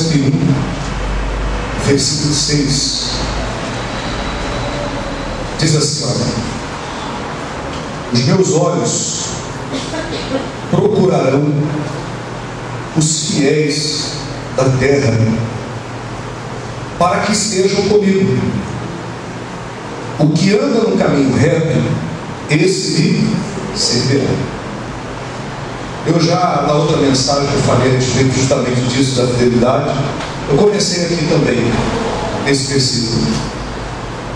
101, versículo 6. Diz assim: olha, os meus olhos procurarão os fiéis da terra, para que estejam comigo. O que anda no caminho reto, esse me servirá. Eu já, na outra mensagem que eu falei a respeito justamente disso, da fidelidade, eu comecei aqui também, nesse versículo.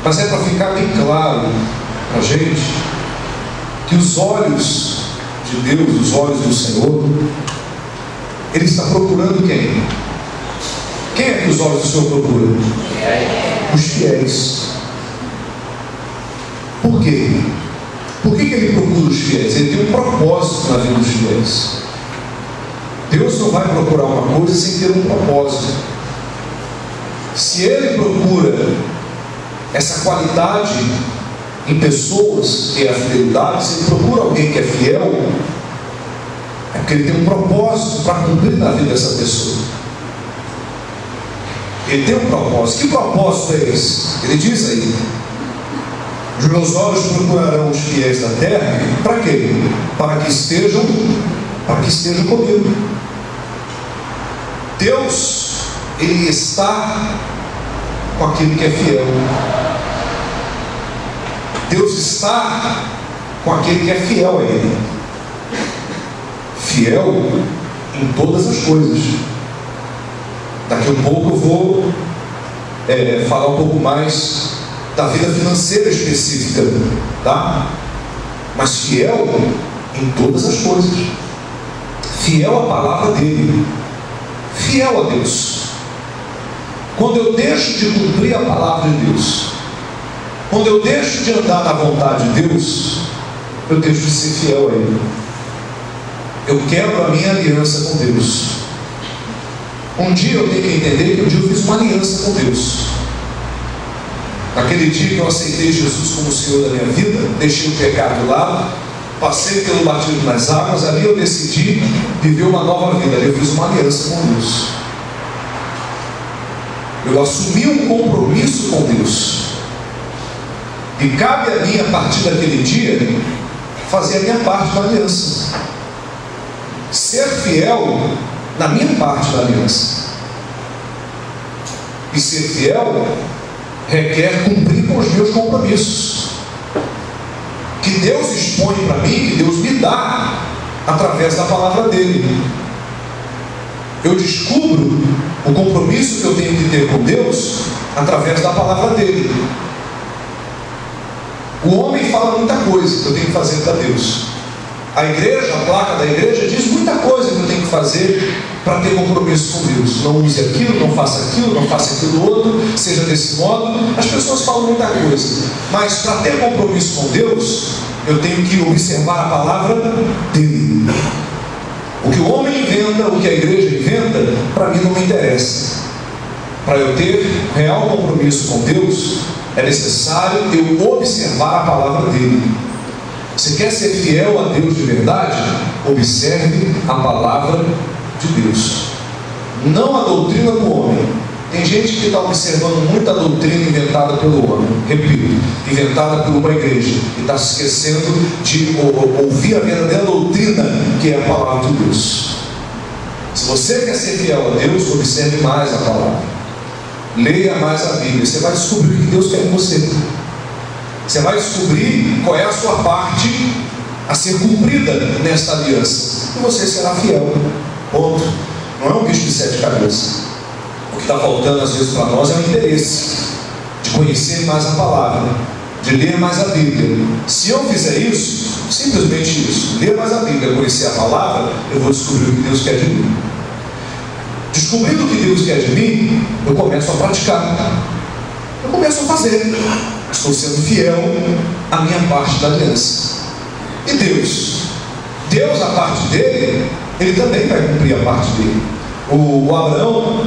Mas é para ficar bem claro para a gente que os olhos de Deus, os olhos do Senhor, Ele está procurando quem? Quem é que os olhos do Senhor procuram? Os fiéis. Por quê? Por que Ele procura os fiéis? Ele tem um propósito na vida dos fiéis. Deus não vai procurar uma coisa sem ter um propósito. Se Ele procura essa qualidade em pessoas, que é a fidelidade, se Ele procura alguém que é fiel, é porque Ele tem um propósito para cumprir na vida dessa pessoa. Ele tem um propósito. Que propósito é esse? Ele diz aí: os meus olhos procurarão os fiéis da terra. Para quê? Para que estejam comigo. Deus, Ele está com aquele que é fiel. Deus está com aquele que é fiel a Ele. Fiel em todas as coisas. Daqui a um pouco eu vou falar um pouco mais da vida financeira específica, tá? Mas fiel em todas as coisas. Fiel à palavra dele. Fiel a Deus. Quando eu deixo de cumprir a palavra de Deus, quando eu deixo de andar na vontade de Deus, eu deixo de ser fiel a Ele. Eu quebro a minha aliança com Deus. Um dia eu tenho que entender que um dia eu fiz uma aliança com Deus. Naquele dia que eu aceitei Jesus como Senhor da minha vida, deixei o pecado de lado, passei pelo batismo nas águas, ali eu decidi viver uma nova vida. Ali eu fiz uma aliança com Deus. Eu assumi um compromisso com Deus. E cabe a mim, a partir daquele dia, fazer a minha parte da aliança. Ser fiel na minha parte da aliança. E ser fiel requer cumprir com os meus compromissos, que Deus expõe para mim, que Deus me dá através da palavra dele. Eu descubro o compromisso que eu tenho que ter com Deus através da palavra dele. O homem fala muita coisa que eu tenho que fazer para Deus. A igreja, a placa da igreja diz muita coisa que eu tenho que fazer para ter compromisso com Deus. Não use aquilo, não faça aquilo, não faça aquilo outro, seja desse modo. As pessoas falam muita coisa, mas para ter compromisso com Deus, eu tenho que observar a palavra dele. O que o homem inventa, o que a igreja inventa, para mim não me interessa. Para eu ter real compromisso com Deus, é necessário eu observar a palavra dele. Você quer ser fiel a Deus de verdade? Observe a palavra de Deus, não a doutrina do homem. Tem gente que está observando muito a doutrina inventada pelo homem, repito, inventada por uma igreja, e está se esquecendo de ouvir a verdadeira doutrina, que é a palavra de Deus. Se você quer ser fiel a Deus, observe mais a palavra, leia mais a Bíblia. Você vai descobrir o que Deus quer em você. Você vai descobrir qual é a sua parte a ser cumprida nesta aliança, e você será fiel. Ponto. Não é um bicho de 7 cabeças. O que está faltando às vezes para nós é o interesse de conhecer mais a palavra, de ler mais a Bíblia. Se eu fizer isso, simplesmente isso, ler mais a Bíblia, conhecer a palavra, eu vou descobrir o que Deus quer de mim. Descobrindo o que Deus quer de mim, eu começo a praticar, eu começo a fazer. Estou sendo fiel à minha parte da aliança. E Deus, a parte dele, Ele também vai cumprir a parte dele. O Abraão,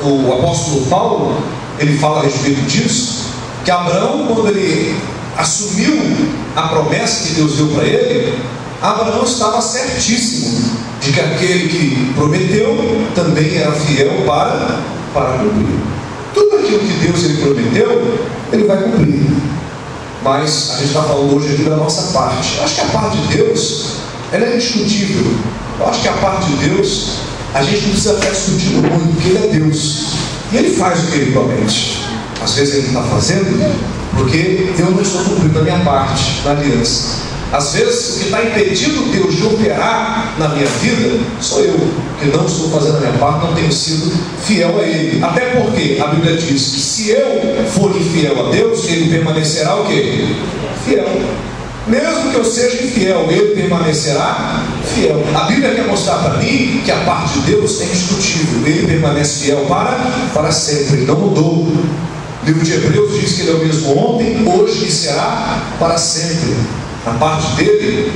o apóstolo Paulo, ele fala a respeito disso, que Abraão, quando ele assumiu a promessa que Deus deu para ele, Abraão estava certíssimo de que aquele que prometeu também era fiel para cumprir. Tudo aquilo que Deus ele prometeu, ele vai cumprir. Mas a gente está falando hoje aqui da nossa parte. Eu acho que a parte de Deus, ela é indiscutível. Eu acho que a parte de Deus, a gente não precisa ficar discutindo muito, porque Ele é Deus. E Ele faz o que Ele promete. Às vezes Ele está fazendo, porque eu não estou cumprindo a minha parte na aliança. Às vezes o que está impedindo Deus de operar na minha vida, sou eu, que não estou fazendo a minha parte, não tenho sido fiel a Ele. Até porque a Bíblia diz que se eu for infiel a Deus, Ele permanecerá o quê? Fiel. Mesmo que eu seja infiel, Ele permanecerá fiel. A Bíblia quer mostrar para mim que a parte de Deus é indiscutível. Ele permanece fiel para sempre. Ele não mudou. O livro de Hebreus diz que Ele é o mesmo ontem, hoje e será para sempre. A parte dele,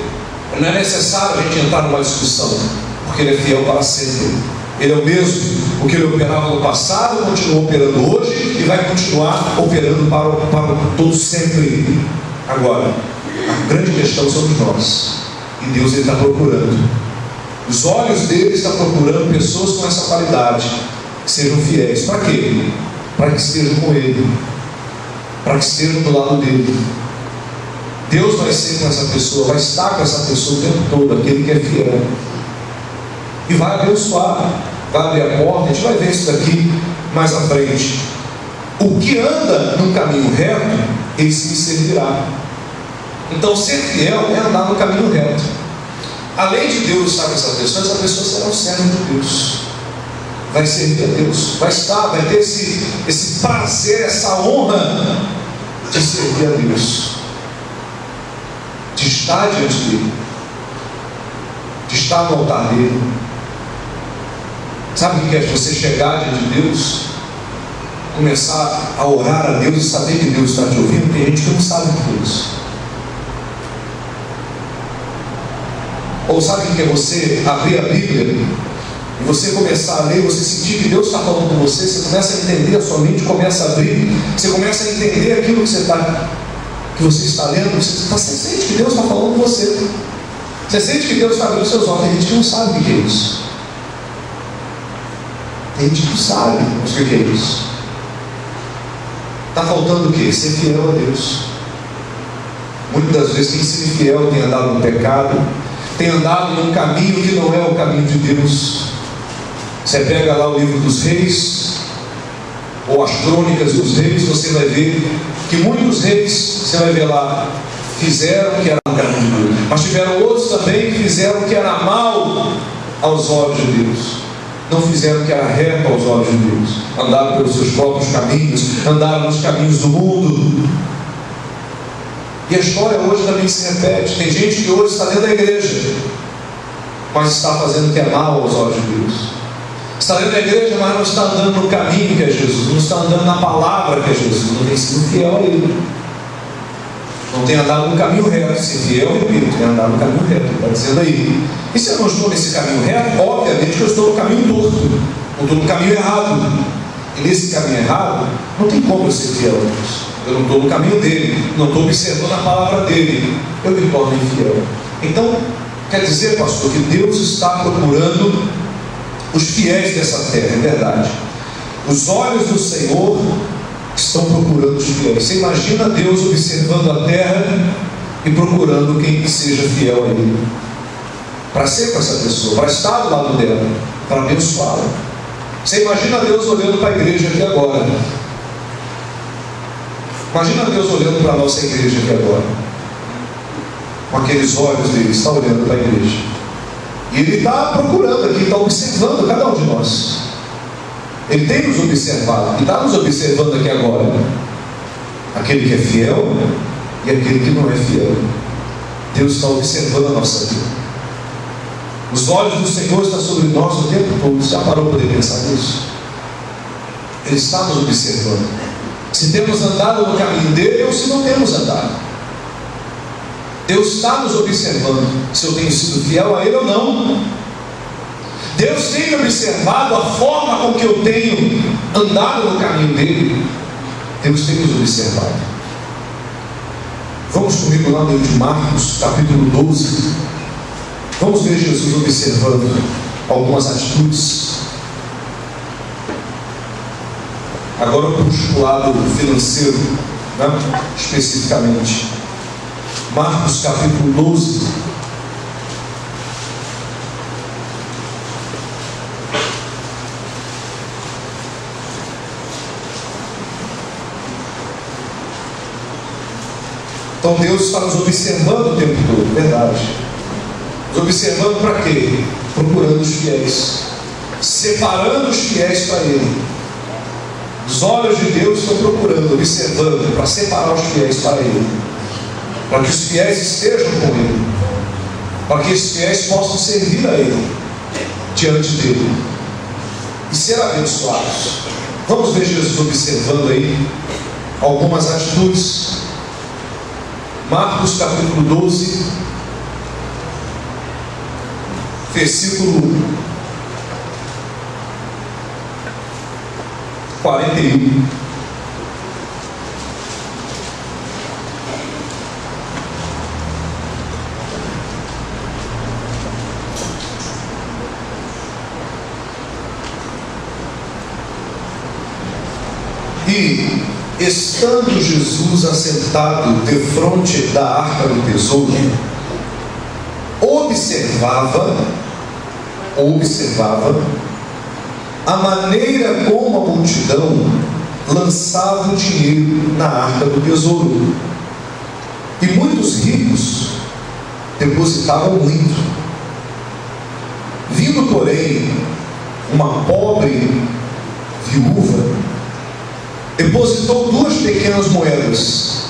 não é necessário a gente entrar numa discussão, porque Ele é fiel para sempre. Ele é o mesmo. O que Ele operava no passado, continua operando hoje e vai continuar operando para todo sempre. Agora, a grande questão somos nós. E Deus ele está procurando. Os olhos dele estão procurando pessoas com essa qualidade, que sejam fiéis. Para quê? Para que estejam com Ele, para que estejam do lado dele. Deus vai ser com essa pessoa, vai estar com essa pessoa o tempo todo, aquele que é fiel. E vai abençoar, vai abrir a porta. A gente vai ver isso daqui mais à frente. O que anda num caminho reto, esse me servirá. Então ser fiel é andar no caminho reto. Além de Deus estar com essa pessoa será um servo de Deus. Vai servir a Deus, vai ter esse prazer, essa honra de servir a Deus, de estar diante dele, de estar no altar dele. Sabe o que é você chegar diante de Deus, começar a orar a Deus e saber que Deus está te ouvindo? Tem gente que não sabe o que é isso. Ou sabe o que é você abrir a Bíblia e você começar a ler, você sentir que Deus está falando com você, você começa a entender, a sua mente começa a abrir, você começa a entender aquilo que você está lendo, você sente que Deus está falando com você. Você sente que Deus está abrindo os seus olhos. Tem gente que não sabe o que é isso. Tem gente que não sabe o que é isso. Está faltando o quê? Ser fiel a Deus. Muitas das vezes quem se fiel tem andado no pecado, tem andado num caminho que não é o caminho de Deus. Você pega lá o livro dos reis, ou as crônicas dos reis, você vai ver que muitos reis, você vai ver lá, fizeram o que era no caminho de Deus, mas tiveram outros também que fizeram o que era mal aos olhos de Deus, não fizeram o que era reto aos olhos de Deus, andaram pelos seus próprios caminhos, andaram nos caminhos do mundo. E a história hoje também se repete. Tem gente que hoje está dentro da igreja, mas está fazendo o que é mal aos olhos de Deus. Está dentro da igreja, mas não está andando no caminho que é Jesus, não está andando na palavra que é Jesus, não tem sido fiel a Ele, não tem andado no caminho reto. Se fiel, repito, tem andado no caminho reto, está dizendo aí. E se eu não estou nesse caminho reto, obviamente que eu estou no caminho torto, eu estou no caminho errado. E nesse caminho errado, não tem como eu ser fiel a Deus. Eu não estou no caminho dele, não estou observando a palavra dele, eu me torno infiel. Então, quer dizer, pastor, que Deus está procurando os fiéis dessa terra, é verdade. Os olhos do Senhor estão procurando os fiéis. Você imagina Deus observando a terra e procurando quem seja fiel a Ele, para ser com essa pessoa, para estar do lado dela, para abençoá-la. Você imagina Deus olhando para a igreja aqui agora. Imagina Deus olhando para a nossa igreja aqui agora, com aqueles olhos dele, está olhando para a igreja. E Ele está procurando aqui, está observando cada um de nós. Ele tem nos observado, e está nos observando aqui agora. Aquele que é fiel e aquele que não é fiel. Deus está observando a nossa vida. Os olhos do Senhor estão sobre nós o tempo todo. Você já parou para poder pensar nisso? Ele está nos observando. Se temos andado no caminho dele ou se não temos andado. Deus está nos observando se eu tenho sido fiel a Ele ou não. Deus tem observado a forma com que eu tenho andado no caminho dele. Deus tem nos observado. Vamos comigo lá no livro de Marcos, capítulo 12. Vamos ver Jesus observando algumas atitudes. Agora eu puxo para o lado financeiro, né? Especificamente. Marcos capítulo 12. Então Deus está nos observando o tempo todo, verdade. Nos observando para quê? Procurando os fiéis, separando os fiéis para Ele. Os olhos de Deus estão procurando, observando, para separar os fiéis para Ele, para que os fiéis estejam com Ele, para que os fiéis possam servir a Ele, diante dEle, e ser abençoados. Vamos ver Jesus observando aí algumas atitudes. Marcos capítulo 12, versículo 41. E estando Jesus assentado defronte da arca do tesouro, observava a maneira como a multidão lançava o dinheiro na arca do tesouro. E muitos ricos depositavam muito. Vindo, porém, uma pobre viúva, depositou 2 pequenas moedas,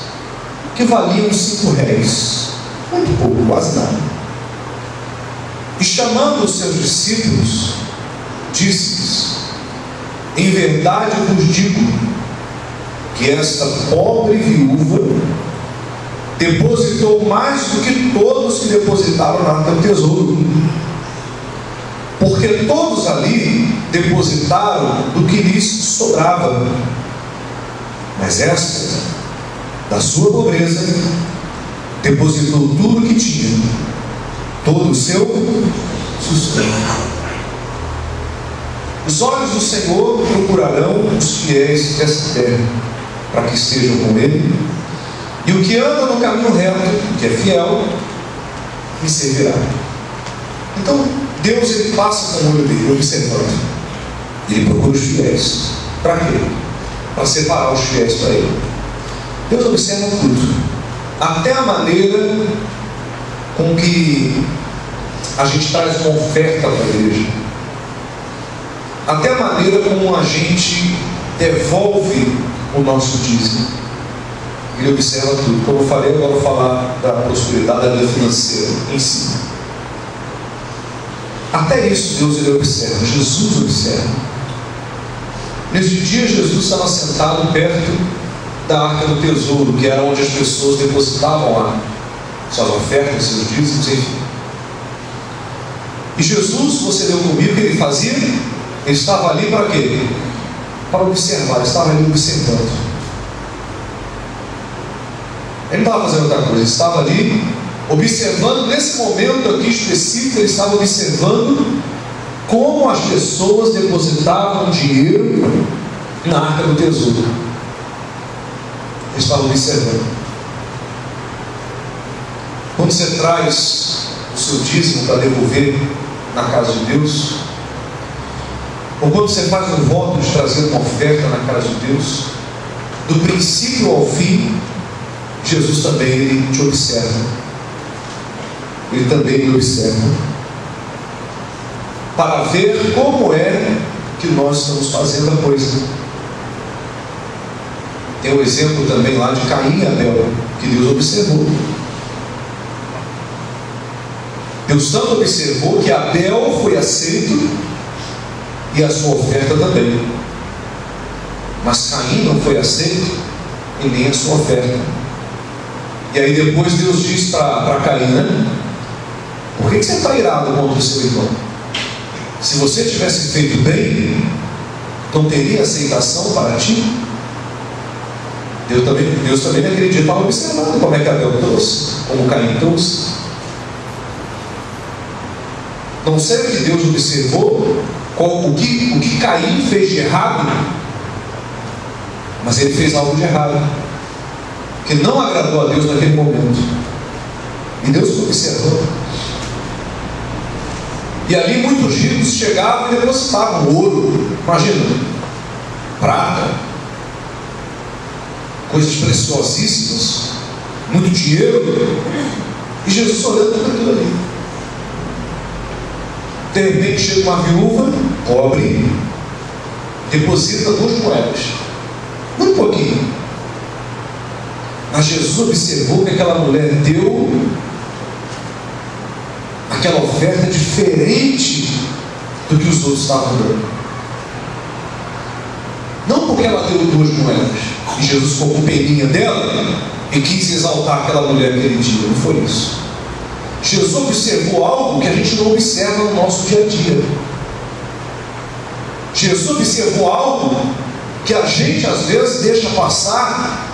que valiam 5 réis, muito pouco, quase nada. E chamando os seus discípulos, disse-lhes: em verdade vos digo, que esta pobre viúva depositou mais do que todos que depositaram na arca do tesouro, porque todos ali depositaram do que lhes sobrava, mas esta, da sua pobreza, depositou tudo o que tinha, todo o seu sustento. Os olhos do Senhor procurarão os fiéis dessa terra, para que estejam com Ele, e o que anda no caminho reto, que é fiel, me servirá. Então Deus, Ele passa com o olho dele, observando. Ele procura os fiéis. Para quê? Para separar os fiéis para Ele. Deus observa tudo, até a maneira com que a gente traz uma oferta para a igreja, até a maneira como a gente devolve o nosso dízimo. Ele observa tudo. Como eu falei, agora eu vou falar da prosperidade da vida financeira em si. Até isso Deus, Ele observa. Jesus observa. Nesse dia Jesus estava sentado perto da arca do tesouro, que era onde as pessoas depositavam lá suas ofertas, seus dízimos, enfim. E Jesus, você leu comigo, o que Ele fazia? Ele estava ali para quê? Para observar. Ele estava ali observando. Ele não estava fazendo outra coisa. Ele estava ali observando. Nesse momento aqui específico, ele estava observando como as pessoas depositavam dinheiro na arca do tesouro. Ele estava observando. Quando você traz o seu dízimo para devolver na casa de Deus, ou quando você faz um voto de trazer uma oferta na casa de Deus, do princípio ao fim, Jesus também, Ele te observa. Ele também me observa, para ver como é que nós estamos fazendo a coisa. Tem um exemplo também lá de Caim e Abel, que Deus observou. Deus tanto observou que Abel foi aceito e a sua oferta também, mas Caim não foi aceito e nem a sua oferta. E aí depois Deus diz para Caim, né? Por que você está irado contra o seu irmão? Se você tivesse feito bem, não teria aceitação para ti? Deus também naquele dia estava observando como é que Abel trouxe, como Caim trouxe. Não será que Deus observou o que Caim fez de errado? Mas ele fez algo de errado, que não agradou a Deus naquele momento. E Deus observou. E ali muitos ricos chegavam e depositavam ouro, imagina, prata, coisas preciosíssimas, muito dinheiro, e Jesus olhando tudo aquilo ali. De repente chega uma viúva pobre, deposita 2 moedas, muito pouquinho. Mas Jesus observou que aquela mulher deu aquela oferta diferente do que os outros estavam dando. Não porque ela deu 2 moedas e Jesus ficou com peninha dela e quis exaltar aquela mulher aquele dia. Não foi isso. Jesus observou algo que a gente não observa no nosso dia a dia. Jesus observou algo que a gente às vezes deixa passar,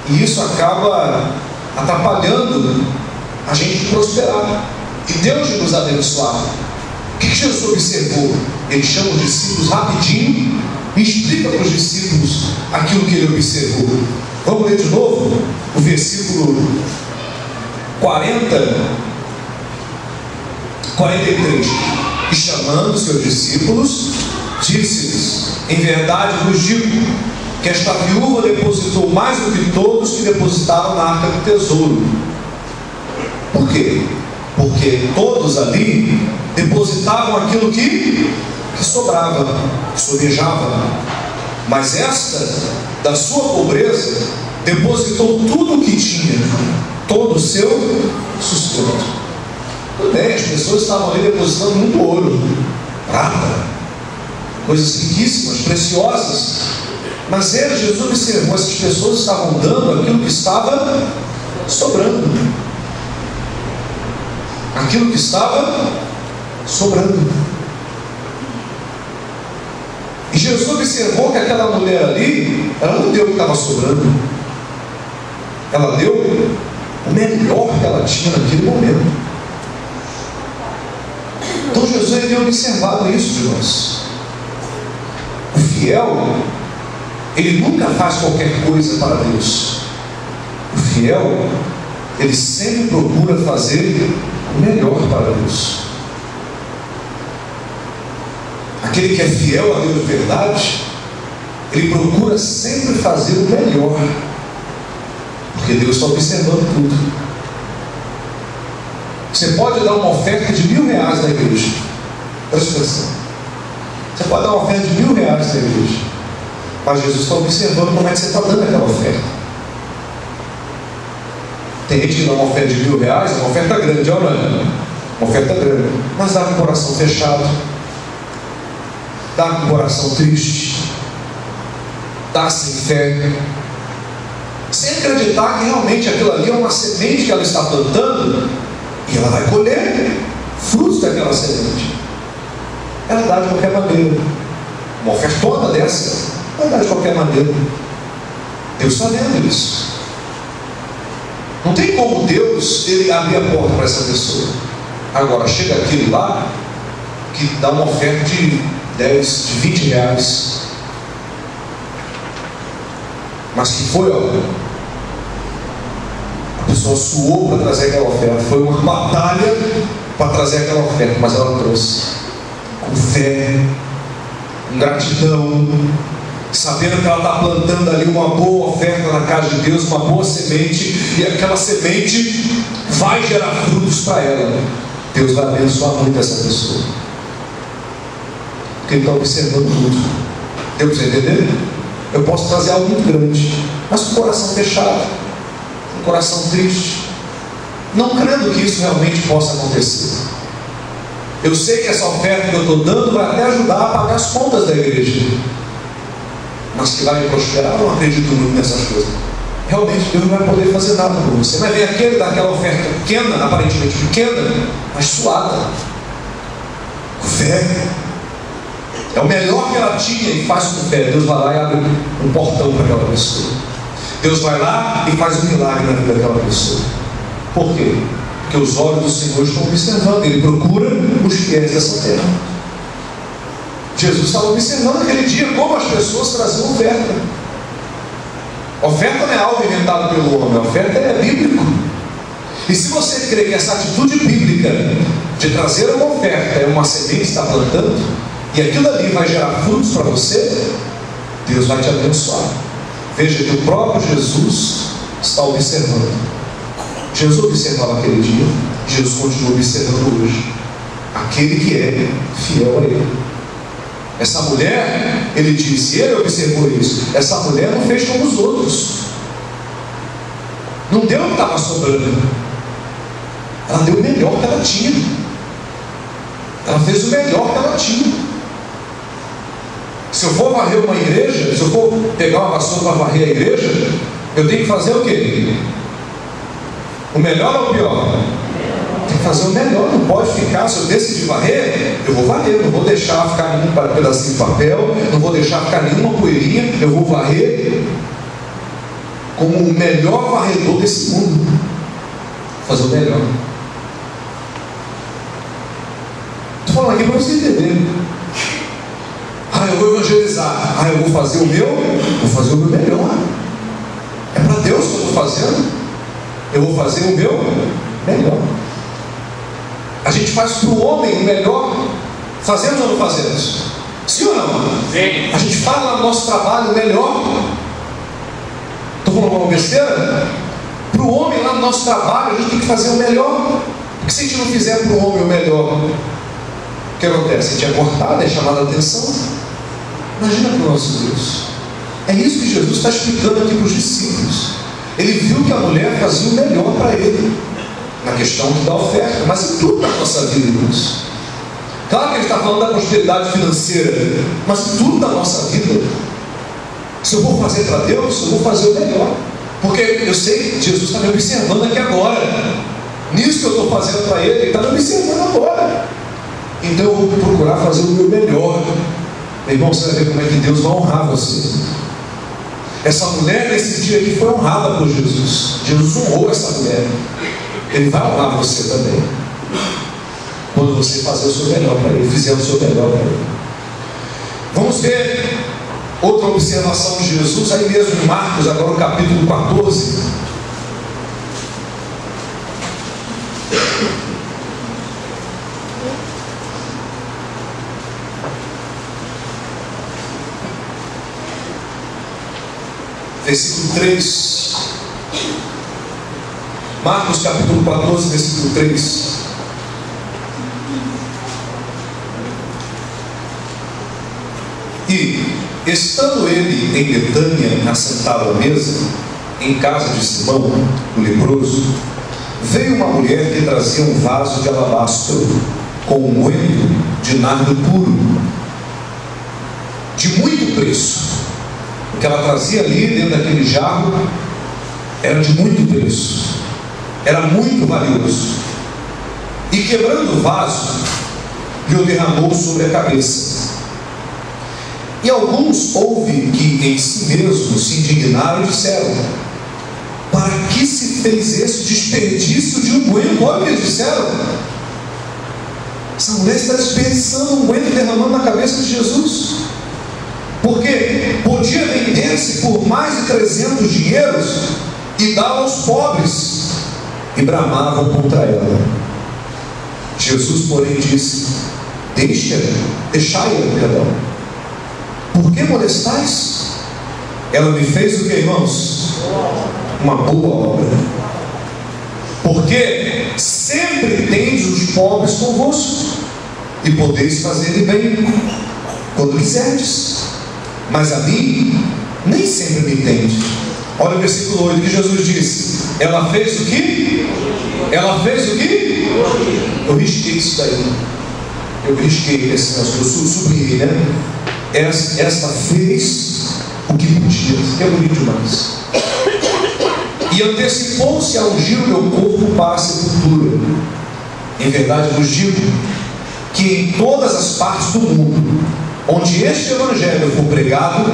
e isso acaba atrapalhando a gente de prosperar e Deus de nos abençoar. O que Jesus observou? Ele chama os discípulos rapidinho e explica para os discípulos aquilo que ele observou. Vamos ler de novo o versículo 43. E chamando seus discípulos, disse-lhes: em verdade vos digo que esta viúva depositou mais do que todos que depositaram na arca do tesouro. Por quê? Porque todos ali depositavam aquilo que sobrava, que sobejava. Mas esta, da sua pobreza, depositou tudo o que tinha, todo o seu sustento. Tudo bem, as pessoas estavam ali depositando muito ouro, prata, coisas riquíssimas, preciosas. Mas Jesus observou, essas pessoas estavam dando aquilo que estava sobrando. Aquilo que estava sobrando. E Jesus observou que aquela mulher ali, ela não deu o que estava sobrando. Ela deu o melhor que ela tinha naquele momento. Então Jesus tem observado isso de nós. O fiel, ele nunca faz qualquer coisa para Deus. O fiel, ele sempre procura fazer o melhor para Deus. Aquele que é fiel a Deus de verdade, ele procura sempre fazer o melhor, porque Deus está observando tudo. Você pode dar uma oferta de R$1.000 na igreja. Presta atenção. Você pode dar uma oferta de R$1.000 na igreja, mas Jesus está observando como é que você está dando aquela oferta. Tem gente que dá uma oferta de R$1.000, é uma oferta grande, olha, uma oferta grande, mas dá com o coração fechado, dá com o coração triste, dá sem fé, sem acreditar que realmente aquilo ali é uma semente que ela está plantando e ela vai colher frutos daquela semente. Ela dá de qualquer maneira. Uma ofertona dessa, ela dá de qualquer maneira. Deus está vendo isso. Não tem como Deus ele abrir a porta para essa pessoa. Agora chega aquele lá que dá uma oferta de 10, de R$20, mas que foi, a pessoa suou para trazer aquela oferta, foi uma batalha para trazer aquela oferta, mas ela trouxe com fé, com gratidão, sabendo que ela está plantando ali uma boa oferta na casa de Deus, uma boa semente, e aquela semente vai gerar frutos para ela. Deus vai abençoar muito essa pessoa, porque Ele está observando tudo. Deu para você entender? Eu posso trazer algo muito grande, mas com o coração fechado, com o coração triste, não crendo que isso realmente possa acontecer. Eu sei que essa oferta que eu estou dando vai até ajudar a pagar as contas da igreja, mas que vai me prosperar, eu não acredito muito nessas coisas. Realmente Deus não vai poder fazer nada por você. Mas vem aquele daquela oferta pequena, aparentemente pequena, mas suada, com fé. É o melhor que ela tinha e faz com fé. Deus vai lá e abre um portão para aquela pessoa. Deus vai lá e faz um milagre na vida daquela pessoa. Por quê? Porque os olhos do Senhor estão observando. Ele procura os fiéis dessa terra. Jesus estava observando aquele dia como as pessoas traziam oferta. Oferta não é algo inventado pelo homem, a oferta é bíblico. E se você crê que essa atitude bíblica de trazer uma oferta é uma semente que está plantando, e aquilo ali vai gerar frutos para você, Deus vai te abençoar. Veja que o próprio Jesus está observando. Jesus observava aquele dia, Jesus continua observando hoje aquele que é fiel a Ele. Essa mulher, ele disse, ele observou isso. Essa mulher não fez como os outros, não deu o que estava sobrando, ela deu o melhor que ela tinha. Ela fez o melhor que ela tinha. Se eu for varrer uma igreja, se eu for pegar uma vassoura para varrer a igreja, eu tenho que fazer o quê? O melhor ou o pior? Tem que fazer o melhor, não pode ficar. Se eu decidir varrer, eu vou varrer, não vou deixar ficar nenhum pedacinho de papel, não vou deixar ficar nenhuma poeirinha, eu vou varrer como o melhor varredor desse mundo. Vou fazer o melhor. Estou falando aqui para você entender. Eu vou evangelizar. Eu vou fazer o meu, vou fazer o meu melhor. É para Deus que eu estou fazendo. Eu vou fazer o meu melhor. A gente faz para o homem o melhor. Fazemos ou não fazemos? Sim ou não? Sim. A gente faz lá no nosso trabalho o melhor. Estou falando alguma besteira? Para o homem lá no nosso trabalho, a gente tem que fazer o melhor. Porque se a gente não fizer para o homem o melhor, o que acontece? A gente é cortado, é chamado a atenção. Imagina para o nosso Deus. É isso que Jesus está explicando aqui para os discípulos. Ele viu que a mulher fazia o melhor para ele, na questão da oferta, mas em tudo na nossa vida, irmãos. Claro que ele está falando da prosperidade financeira, mas em tudo da nossa vida. Se eu vou fazer para Deus, eu vou fazer o melhor. Porque eu sei que Jesus está me observando aqui agora. Nisso que eu estou fazendo para Ele está me observando agora. Então eu vou procurar fazer o meu melhor. Meu irmão, você vai ver como é que Deus vai honrar você. Essa mulher nesse dia aqui foi honrada por Jesus. Jesus honrou essa mulher. Ele vai honrar você também, quando você fazer o seu melhor para Ele, fizer o seu melhor para Ele. Vamos ver outra observação de Jesus, aí mesmo em Marcos, agora no capítulo 14. Versículo 3. Marcos capítulo 14, versículo 3. E, estando ele em Betânia, assentado à mesa, em casa de Simão, o leproso, veio uma mulher que trazia um vaso de alabastro, com um óleo de nardo puro, de muito preço. O que ela trazia ali dentro daquele jarro era de muito preço, era muito valioso. E quebrando o vaso, lhe o derramou sobre a cabeça. E alguns houve que em si mesmos se indignaram e disseram: para que se fez esse desperdício de unguento? Olha o que eles disseram: essa mulher está desperdiçando unguento e derramando na cabeça de Jesus, porque podia vender-se por mais de 300 dinheiros e dar aos pobres. E bramavam contra ela. Jesus, porém, disse: deixai-a, perdão. Por que molestais? Ela me fez o que, irmãos? Uma boa obra. Porque sempre tendes os pobres convosco, e podeis fazer-lhe bem quando quiserdes, mas a mim nem sempre me tende. Olha o versículo 8 que Jesus disse: ela fez o que? Ela fez o que? Eu risquei isso daí. Eu risquei esse negócio, eu sublinhei, né? Esta fez o que podia, que é bonito demais. E antecipou-se a ungir o meu corpo para a sepultura. Em verdade vos digo que em todas as partes do mundo onde este evangelho for pregado,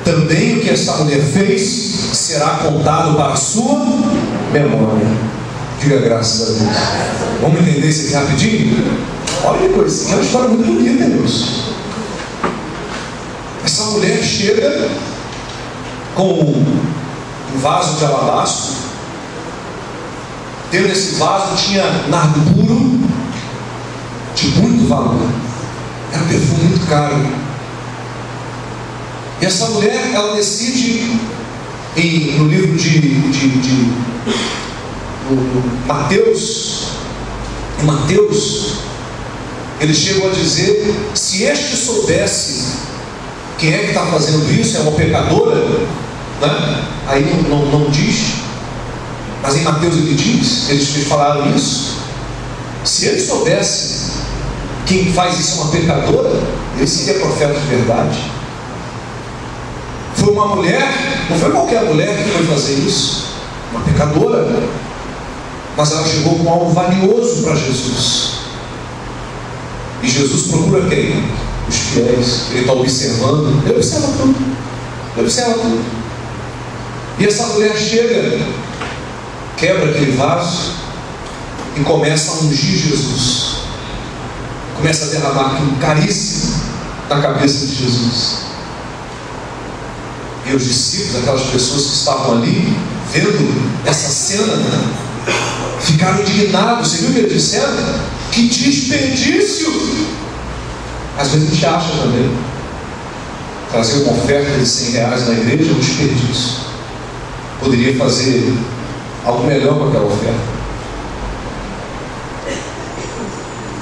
também o que essa mulher fez será contado para a sua memória. Diga graças a Deus. Vamos entender isso aqui rapidinho? Olha que coisa, isso aqui é uma história muito bonita, Deus. Essa mulher chega com um vaso de alabastro. Dentro desse vaso tinha nardo puro, de muito valor. Era um perfume muito caro. E essa mulher, ela decide, no livro de Mateus, eles chegam a dizer: se este soubesse quem é que está fazendo isso, é uma pecadora, né? Aí não diz, mas em Mateus ele diz, eles falaram isso. Se ele soubesse quem faz isso é uma pecadora, ele seria profeta de verdade. Foi uma mulher, não foi qualquer mulher que foi fazer isso, uma pecadora, mas ela chegou com algo valioso para Jesus. E Jesus procura quem? Os fiéis. Ele está observando, ele observa tudo. E essa mulher chega, quebra aquele vaso e começa a ungir Jesus, começa a derramar aquilo caríssimo na cabeça de Jesus. E os discípulos, aquelas pessoas que estavam ali vendo essa cena, ficaram indignados. Você viu o que eles disseram? Que desperdício! Às vezes a gente acha também, trazer uma oferta de R$100 na igreja é um desperdício. Poderia fazer algo melhor com aquela oferta.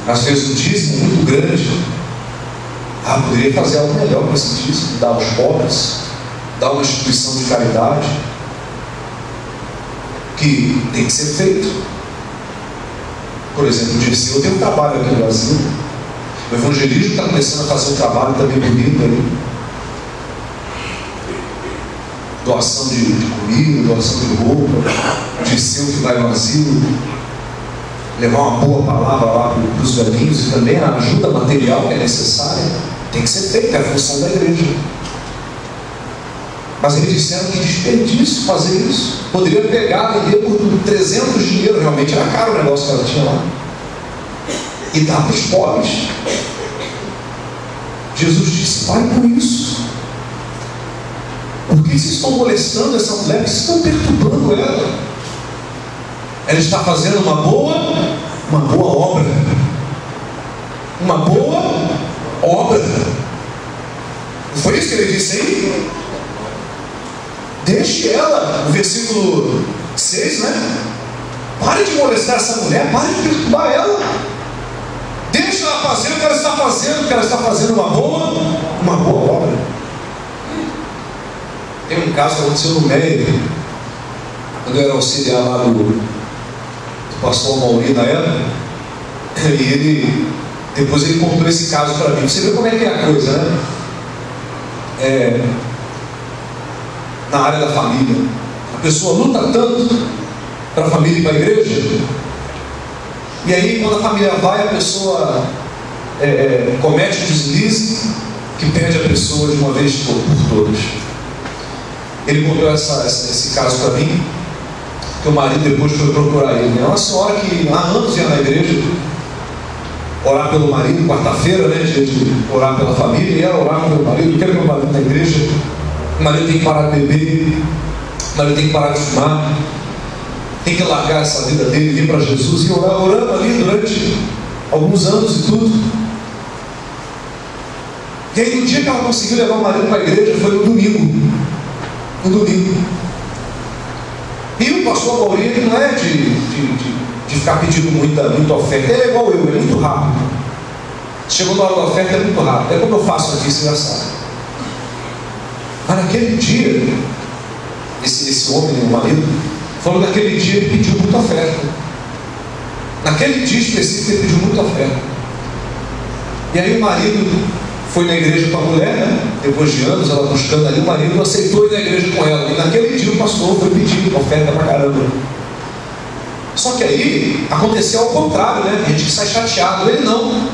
Às vezes um dízimo muito grande, poderia fazer algo melhor com esse dízimo, dar aos pobres, dar uma instituição de caridade, que tem que ser feito. Por exemplo, o Dirceu tem um trabalho aqui no Brasil. O evangelismo está começando a fazer um trabalho também bonito aí. Doação de comida, doação de roupa. O Dirceu que vai no asilo, levar uma boa palavra lá para os velhinhos, e também a ajuda material que é necessária. Tem que ser feita, é a função da igreja. Mas eles disseram que desperdício fazer isso. Poderia pegar, vender por 300 dinheiro, realmente era caro o negócio que ela tinha lá, e dar para os pobres. Jesus disse: pare com isso. Por que vocês estão molestando essa mulher? Por que vocês estão perturbando ela? Ela está fazendo uma boa obra. Uma boa obra. Não foi isso que ele disse aí? Deixe ela, no versículo 6, né? Pare de molestar essa mulher, pare de perturbar ela. Deixa ela fazer o que ela está fazendo, porque ela está fazendo uma boa obra. Tem um caso que aconteceu no Meia, quando eu era auxiliar lá do pastor Mauri na época, e depois ele contou esse caso para mim. Você vê como é que é a coisa, né? Na área da família, a pessoa luta tanto para a família e para a igreja, e aí quando a família vai, a pessoa comete um deslize que perde a pessoa de uma vez por todas. Ele contou esse caso para mim, que o marido depois foi procurar ele. É uma senhora que há anos ia na igreja orar pelo marido, quarta-feira, né, dia de orar pela família, e ela orava pelo marido: quero meu marido na igreja. O marido tem que parar de beber, o marido tem que parar de fumar, tem que largar essa vida dele e vir para Jesus, e orando ali durante alguns anos e tudo. E aí no dia que ela conseguiu levar o marido para a igreja foi no domingo. E o pastor Mauri, ele não é de ficar pedindo muita oferta. Ele é igual eu, ele é muito rápido. Chegou na hora da oferta, é muito rápido. É como eu faço aqui, você já sabe. Mas naquele dia, esse homem, o marido, falou que naquele dia ele pediu muita oferta. Naquele dia específico ele pediu muita oferta. E aí o marido foi na igreja com a mulher, né? Depois de anos, ela buscando ali, o marido aceitou ir na igreja com ela. E naquele dia o pastor foi pedir oferta pra caramba. Só que aí aconteceu ao contrário, né? A gente sai chateado. Ele não.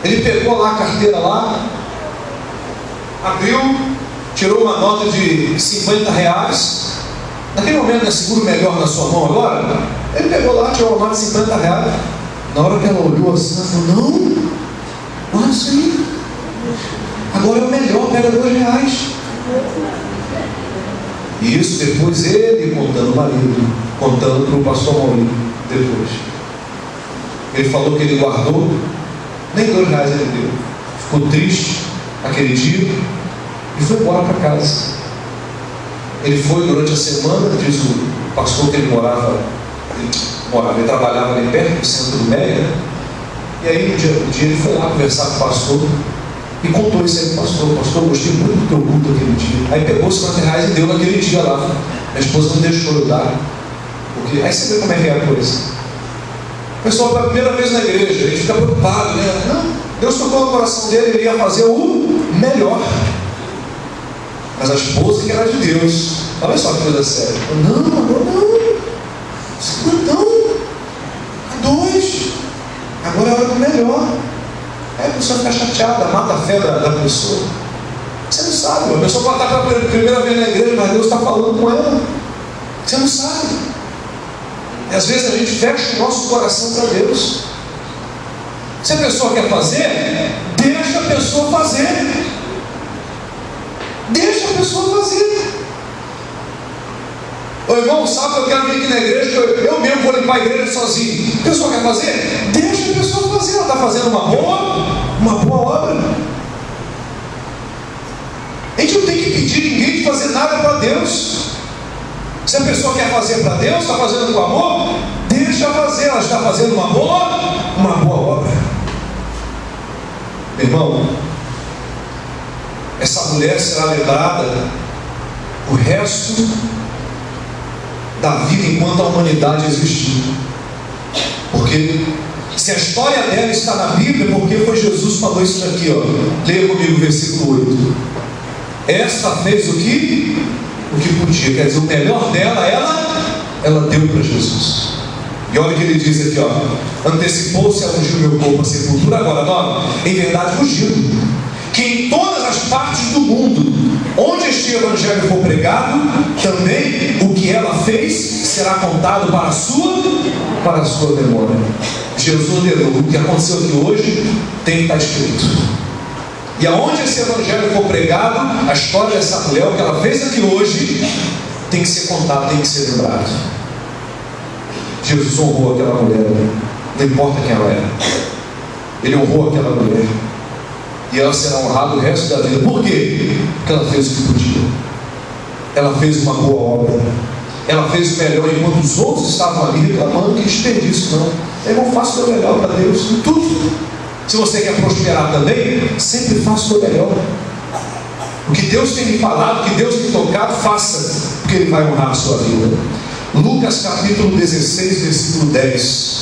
Ele pegou lá a carteira lá, abriu, tirou uma nota de R$50. Naquele momento, é seguro melhor na sua mão agora? Ele pegou lá, tirou uma nota de 50 reais. Na hora que ela olhou assim, ela falou: não, olha isso aí. Agora é o melhor, pega R$2. E isso depois ele contando o marido, contando para o pastor Maurício depois. Ele falou que ele guardou, nem R$2 ele deu. Ficou triste aquele dia e foi embora para casa. Ele foi durante a semana, diz o pastor que ele ele trabalhava ali perto do centro do Meia, e aí um dia ele foi lá conversar com o pastor e contou isso aí para o pastor. Pastor, eu gostei muito do teu culto aquele dia. Aí pegou R$50 e deu naquele dia lá. Minha esposa não deixou eu dar, porque aí você vê como é que é a coisa. O pessoal pela primeira vez na igreja, ele fica preocupado, né? Não, Deus tocou no coração dele, ele ia fazer o melhor. Mas a esposa que era de Deus, olha só que coisa séria. Não, não. R$2. Agora é a hora do melhor. Aí a pessoa fica chateada, mata a fé da pessoa. Você não sabe, a pessoa pode estar pela primeira vez na igreja, mas Deus está falando com ela. Você não sabe. E às vezes a gente fecha o nosso coração para Deus. Se a pessoa quer fazer, deixa a pessoa fazer. Deixa a pessoa fazer. Ô irmão, sabe que eu quero vir aqui na igreja, eu mesmo vou limpar a igreja sozinho. A pessoa quer fazer? Deixa a pessoa fazer. Ela está fazendo uma boa obra. A gente não tem que pedir ninguém de fazer nada para Deus. Se a pessoa quer fazer para Deus, está fazendo com amor, deixa fazer. Ela está fazendo uma boa obra. Irmão, essa mulher será lembrada o resto da vida enquanto a humanidade existir. Porque se a história dela está na Bíblia, porque foi Jesus que falou isso daqui, ó. Leia comigo o versículo 8. Esta fez o que podia, quer dizer, o melhor dela, ela deu para Jesus. E olha o que ele diz aqui, ó: antecipou-se a ungir o meu corpo à sepultura. Agora, nova, em verdade fugiu, que em todas as partes do mundo onde este evangelho for pregado, também o que ela fez será contado para a sua memória. Jesus ordenou. O que aconteceu aqui hoje tem que estar escrito. E aonde esse evangelho for pregado, a história dessa mulher, o que ela fez aqui hoje, tem que ser contado, tem que ser lembrado. Jesus honrou aquela mulher, não importa quem ela era. Ele honrou aquela mulher. E ela será honrada o resto da vida. Por quê? Porque ela fez o que podia. Ela fez uma boa obra. Ela fez o melhor, enquanto os outros estavam ali reclamando que desperdício. Não, eu não faço o meu melhor para Deus em tudo. Se você quer prosperar também, sempre faça o melhor. O que Deus tem lhe falado, o que Deus tem tocado, faça, porque Ele vai honrar a sua vida. Lucas capítulo 16, versículo 10.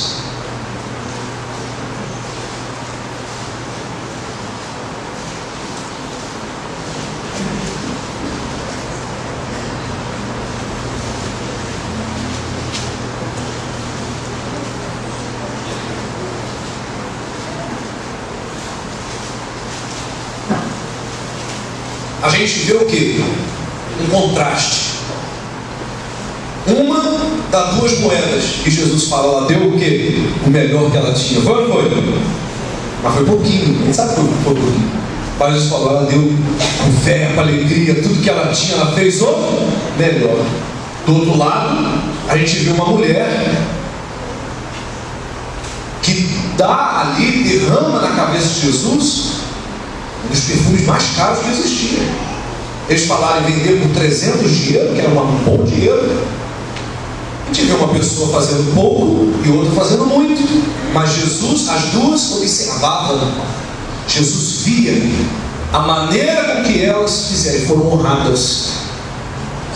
A gente vê o que? Um contraste. Uma das duas moedas que Jesus fala, ela deu o que? O melhor que ela tinha. Foi ou não foi? Mas foi pouquinho. A gente sabe que foi pouquinho. Mas Jesus falou, ela deu com fé, com alegria, tudo que ela tinha, ela fez o melhor. Do outro lado, a gente vê uma mulher que dá ali, derrama na cabeça de Jesus um dos perfumes mais caros que existia. Eles falaram em vender por 300 dinheiro, que era um bom dinheiro. A gente vê uma pessoa fazendo pouco e outra fazendo muito. Mas Jesus, as duas observavam. Jesus via a maneira com que elas fizeram e foram honradas.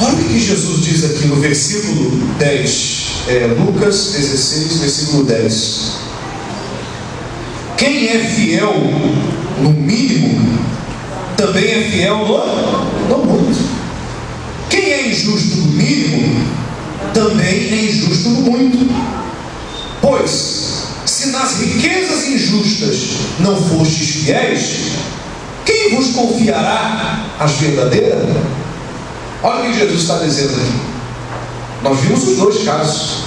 Olha o que Jesus diz aqui no versículo 10. Lucas 16, versículo 10. Quem é fiel no mínimo, também é fiel no muito. Quem é injusto no mínimo, também é injusto no muito. Pois, se nas riquezas injustas não fostes fiéis, quem vos confiará as verdadeiras? Olha o que Jesus está dizendo aqui. Nós vimos os dois casos.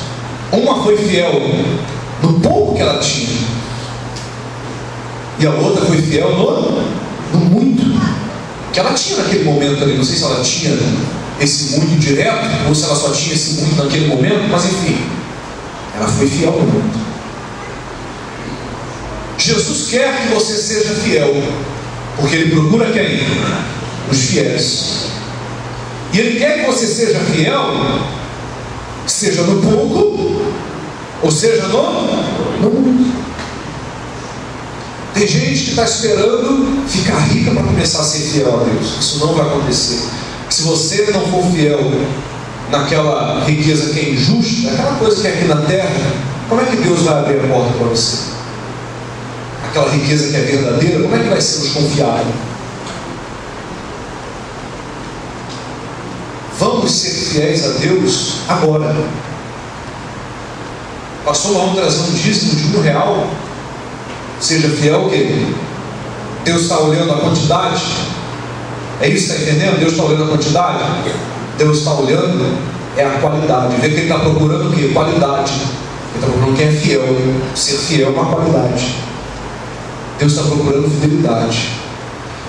Uma foi fiel no pouco que ela tinha, e a outra foi fiel no muito que ela tinha naquele momento ali. Não sei se ela tinha esse muito direto, ou se ela só tinha esse muito naquele momento, mas enfim, ela foi fiel no muito. Jesus quer que você seja fiel, porque Ele procura quem? Os fiéis. E Ele quer que você seja fiel, seja no pouco, ou seja no muito. Tem gente que está esperando ficar rica para começar a ser fiel a Deus. Isso não vai acontecer. Se você não for fiel naquela riqueza que é injusta, aquela coisa que é aqui na terra, como é que Deus vai abrir a porta para você? Aquela riqueza que é verdadeira, como é que vai ser nos confiável? Vamos ser fiéis a Deus agora. Pastor, vamos trazer um dízimo de R$1. Seja fiel o quê? Deus está olhando a quantidade? É isso que está entendendo? Deus está olhando a quantidade? Deus está olhando é a qualidade. Vê que Ele está procurando o quê? Qualidade. Ele está procurando quem é fiel. Ser fiel é uma qualidade. Deus está procurando fidelidade.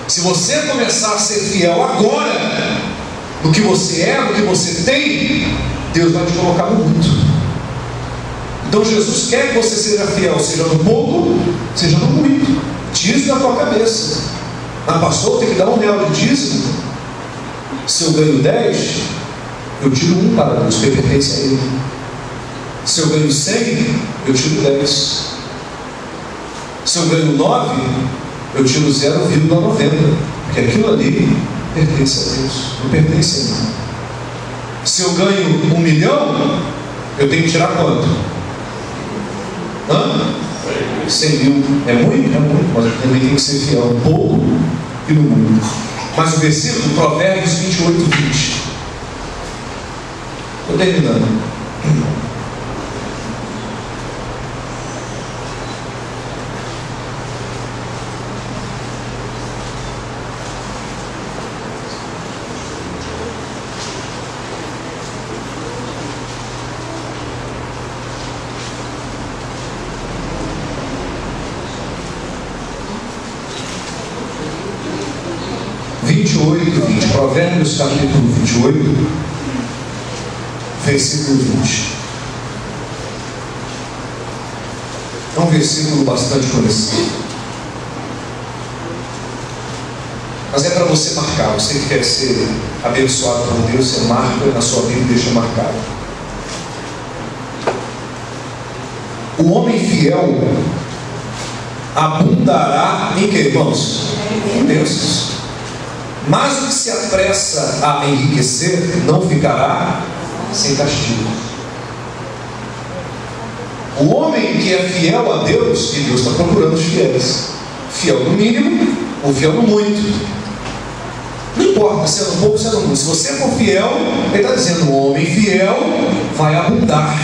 Se você começar a ser fiel agora, no que você é, no que você tem, Deus vai te colocar no muito. Então Jesus quer que você seja fiel, seja no pouco, seja no muito. Dízimo na tua cabeça. Mas pastor, tem que dar R$1 de dízimo. Se eu ganho 10, eu tiro 1 para Deus, que pertence a Ele. Se eu ganho 100, eu tiro 10. Se eu ganho 9, eu tiro 0,90, porque aquilo ali pertence a Deus, não pertence a mim. Se eu ganho 1 milhão, eu tenho que tirar quanto? 100 mil. É muito? É muito, mas também tem que ser fiel um pouco e no muito. Mas o versículo, Provérbios 28, 20. Estou terminando. Provérbios capítulo 28, versículo 20. É um versículo bastante conhecido, mas é para você marcar. Você que quer ser abençoado por Deus, você marca na sua vida e deixa marcado. O homem fiel abundará em que, irmãos? Em bênçãos. Mas o que se apressa a enriquecer não ficará sem castigo. O homem que é fiel a Deus, e Deus está procurando os fiéis, fiel no mínimo ou fiel no muito, não importa se é no pouco ou se é no muito. Se você for fiel, Ele está dizendo: o homem fiel vai abundar,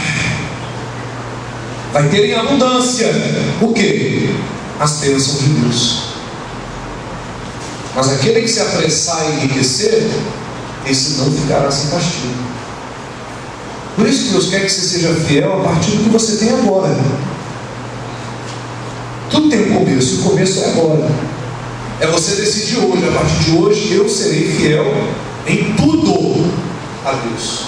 vai ter em abundância o quê? As bênçãos de Deus. Mas aquele que se apressar a enriquecer, esse não ficará sem castigo. Por isso que Deus quer que você seja fiel a partir do que você tem agora. Tudo tem um começo, e o começo é agora. É você decidir hoje: a partir de hoje eu serei fiel em tudo a Deus.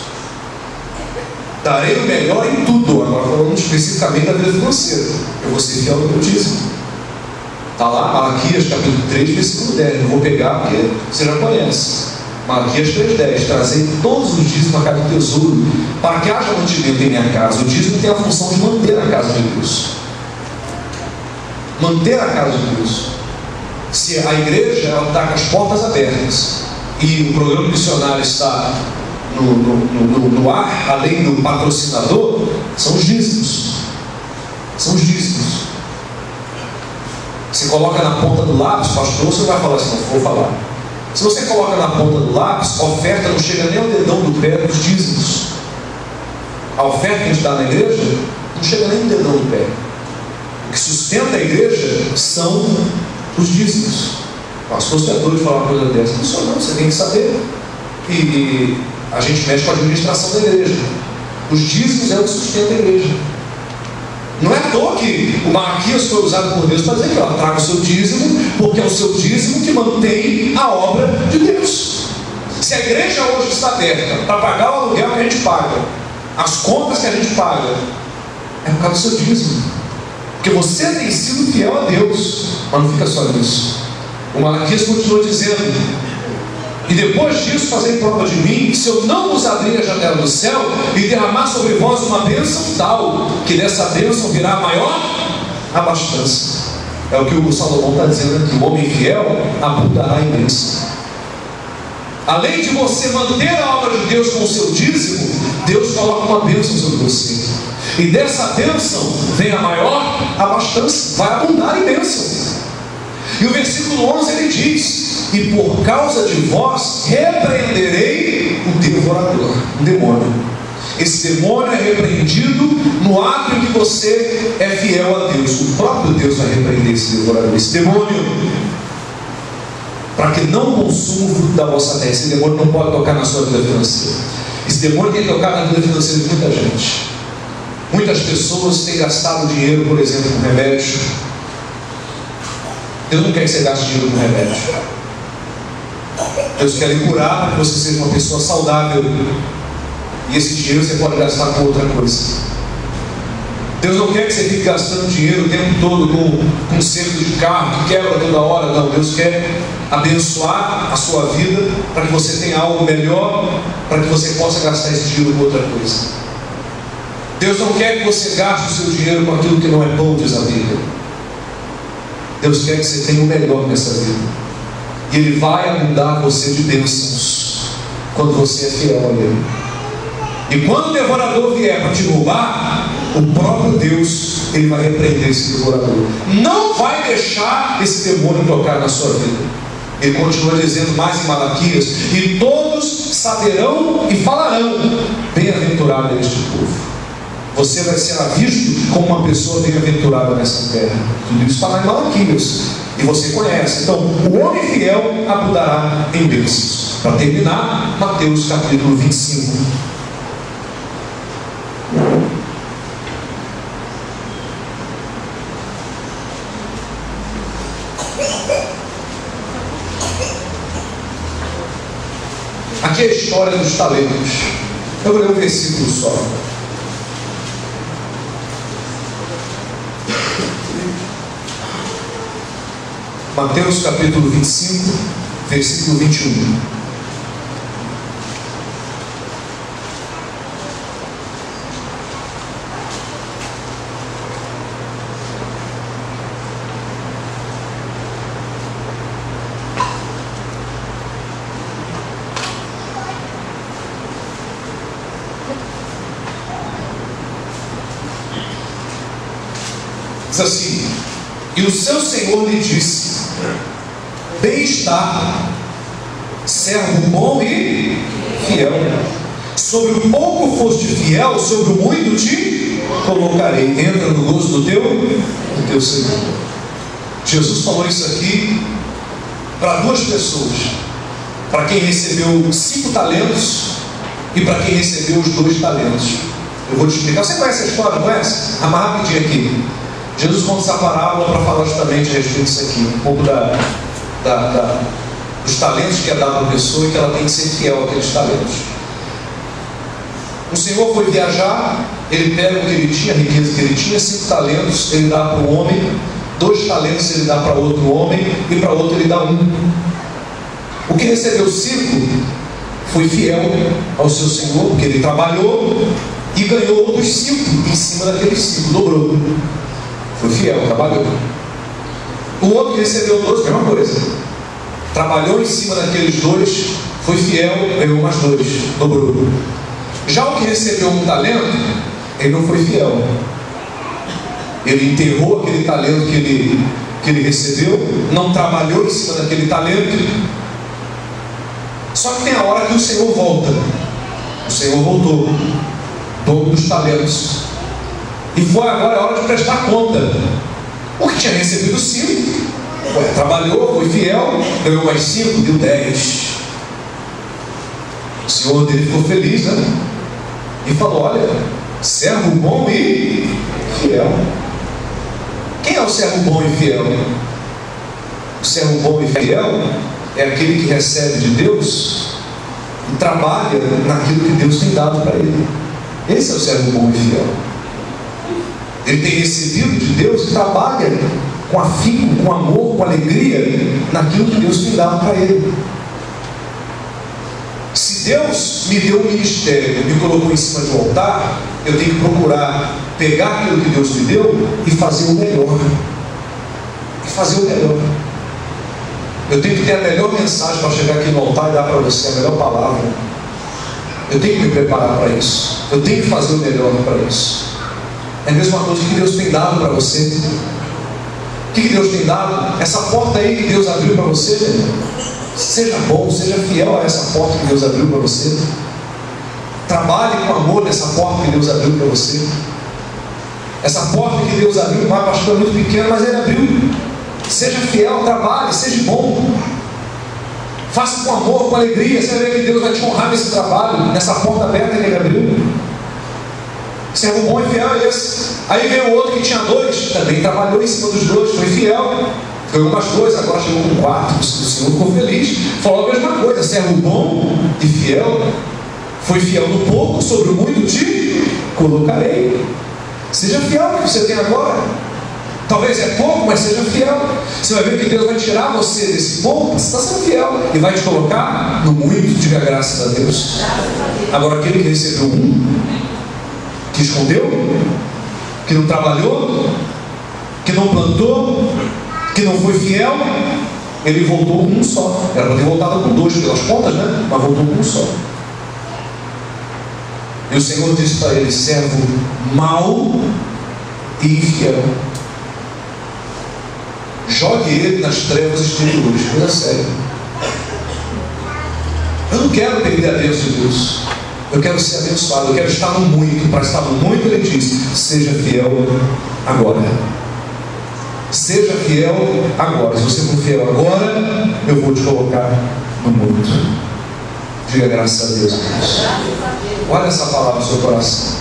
Darei o melhor em tudo. Agora falando especificamente da vida financeira, eu vou ser fiel no meu dízimo. Está lá, Malaquias capítulo 3, versículo 10. Não vou pegar porque você já conhece. Malaquias 3,10. Trazei todos os dízimos à casa do tesouro, para que haja mantimento em minha casa. O dízimo tem a função de manter a casa de Deus. Manter a casa de Deus. Se a igreja está com as portas abertas e o programa missionário está no ar, além do patrocinador, são os dízimos. São os dízimos. Você coloca na ponta do lápis, pastor, você vai falar assim: não vou falar. Se você coloca na ponta do lápis, a oferta não chega nem ao dedão do pé dos dízimos. A oferta que a gente dá na igreja não chega nem no dedão do pé. O que sustenta a igreja são os dízimos. Pastor, você é doido de falar uma coisa dessa? Não sou não, você tem que saber. E a gente mexe com a administração da igreja. Os dízimos é o que sustenta a igreja. Não é à toa que o Malaquias foi usado por Deus para dizer que traga o seu dízimo, porque é o seu dízimo que mantém a obra de Deus. Se a igreja hoje está aberta para pagar o aluguel que a gente paga, as contas que a gente paga, é por causa do seu dízimo. Porque você tem sido fiel a Deus. Mas não fica só nisso. O Malaquias continua dizendo: e depois disso fazei prova de mim, se eu não vos abrir a janela do céu e derramar sobre vós uma bênção tal, que dessa bênção virá a maior abastança. É o que o Salomão está dizendo aqui: o homem fiel abundará em bênção. Além de você manter a obra de Deus com o seu dízimo, Deus coloca uma bênção sobre você. E dessa bênção vem a maior abastança, vai abundar em bênção. E o versículo 11 ele diz: e por causa de vós repreenderei o devorador, o demônio. Esse demônio é repreendido no ato em que você é fiel a Deus. O próprio Deus vai repreender esse devorador, esse demônio, para que não consuma o fruto da vossa terra. Esse demônio não pode tocar na sua vida financeira. Esse demônio tem que tocar na vida financeira de muita gente. Muitas pessoas têm gastado dinheiro, por exemplo, com remédio. Deus não quer que você gaste dinheiro com remédio. Deus quer lhe curar para que você seja uma pessoa saudável. E esse dinheiro você pode gastar com outra coisa. Deus não quer que você fique gastando dinheiro o tempo todo com conserto de carro que quebra toda hora. Não, Deus quer abençoar a sua vida para que você tenha algo melhor, para que você possa gastar esse dinheiro com outra coisa. Deus não quer que você gaste o seu dinheiro com aquilo que não é bom, diz a Bíblia. Deus quer que você tenha o melhor nessa vida. E Ele vai abundar você de bênçãos quando você é fiel a Ele. E quando o devorador vier para te roubar, o próprio Deus, Ele vai repreender esse devorador. Não vai deixar esse demônio tocar na sua vida. Ele continua dizendo mais em Malaquias: e todos saberão e falarão: bem-aventurado é este povo. Você vai ser visto como uma pessoa bem-aventurada nessa terra. Tudo isso está lá em Malaquias. E você conhece. Então, o homem fiel abundará em bênçãos. Para terminar, Mateus capítulo 25. Aqui é a história dos talentos. Eu vou ler um versículo só. Mateus capítulo 25, versículo 21. Diz assim: e o seu Senhor lhe disse: bem está, servo bom e fiel. Sobre o pouco foste fiel, sobre o muito te colocarei. Entra no gozo do teu Senhor. Jesus falou isso aqui para duas pessoas: para quem recebeu 5 talentos e para quem recebeu os 2 talentos. Eu vou te explicar. Você conhece a história, não conhece? Amarra rapidinho aqui. Jesus conta essa parábola para falar justamente a respeito disso aqui, um pouco dos talentos que é dado para a pessoa e que ela tem que ser fiel àqueles talentos. O Senhor foi viajar, ele pega o que ele tinha, a riqueza que ele tinha, 5 talentos, ele dá para um homem, 2 talentos ele dá para outro homem, e para outro ele dá 1. O que recebeu 5 foi fiel ao seu Senhor, porque ele trabalhou e ganhou outros 5 em cima daqueles 5, dobrou. Foi fiel, trabalhou. O outro que recebeu 2, mesma coisa. Trabalhou em cima daqueles 2, foi fiel, ganhou mais 2, dobrou. Já o que recebeu 1 talento, ele não foi fiel. Ele enterrou aquele talento que ele recebeu, não trabalhou em cima daquele talento. Só que tem a hora que o Senhor volta. O Senhor voltou, dono dos talentos. E foi agora a hora de prestar conta. O que tinha recebido 5, trabalhou, foi fiel, ganhou mais 5, deu 10. O Senhor dele ficou feliz, né? e falou: olha, servo bom e fiel. Quem é o servo bom e fiel? O servo bom e fiel é aquele que recebe de Deus e trabalha naquilo que Deus tem dado para ele. Esse é o servo bom e fiel. Ele tem recebido de Deus e trabalha com afinco, com amor, com alegria naquilo que Deus tem dado para ele. Se Deus me deu um ministério, me colocou em cima de um altar, eu tenho que procurar pegar aquilo que Deus me deu e fazer o melhor. Eu tenho que ter a melhor mensagem para chegar aqui no altar e dar para você a melhor palavra. Eu tenho que me preparar para isso. Eu tenho que fazer o melhor para isso. É a mesma coisa que Deus tem dado para você. O que Deus tem dado? Essa porta aí que Deus abriu para você, né? Seja bom, seja fiel a essa porta que Deus abriu para você. Trabalhe com amor nessa porta que Deus abriu para você. Essa porta que Deus abriu, vai, pastor, é muito pequena, mas Ele abriu. Seja fiel, trabalhe, seja bom. Faça com amor, com alegria. Você vai ver que Deus vai te honrar nesse trabalho, nessa porta aberta que Ele abriu. Servo bom e fiel é esse. Aí veio o outro que tinha 2, também trabalhou em cima dos 2, foi fiel. Ganhou umas 2, agora chegou com 4. O Senhor ficou feliz. Falou a mesma coisa: servo bom e fiel. Foi fiel no pouco, sobre o muito te colocarei. Seja fiel no que você tem agora. Talvez é pouco, mas seja fiel. Você vai ver que Deus vai tirar você desse pouco, você está sendo fiel, e vai te colocar no muito. Diga graças a Deus. Agora aquele que recebeu que escondeu, que não trabalhou, que não plantou, que não foi fiel, ele voltou com um só. Era para ter voltado com 2 pelas contas, né? Mas voltou com um só. E o Senhor disse para ele: servo mau e infiel, jogue ele nas trevas exteriores. Coisa séria. Eu não quero perder a bênção de Deus. Eu quero ser abençoado. Eu quero estar no muito. Para estar no muito, Ele disse: seja fiel agora. Seja fiel agora. Se você for fiel agora, eu vou te colocar no muito. Diga graças a Deus, irmãos. Olha essa palavra no seu coração.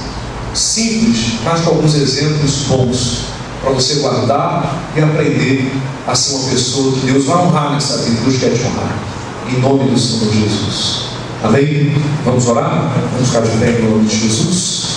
Simples, mas com alguns exemplos bons para você guardar e aprender a ser uma pessoa que Deus vai honrar nessa vida. Deus quer te honrar. Em nome do Senhor Jesus. Amém? Vamos orar? Vamos ficar de pé em nome de Jesus.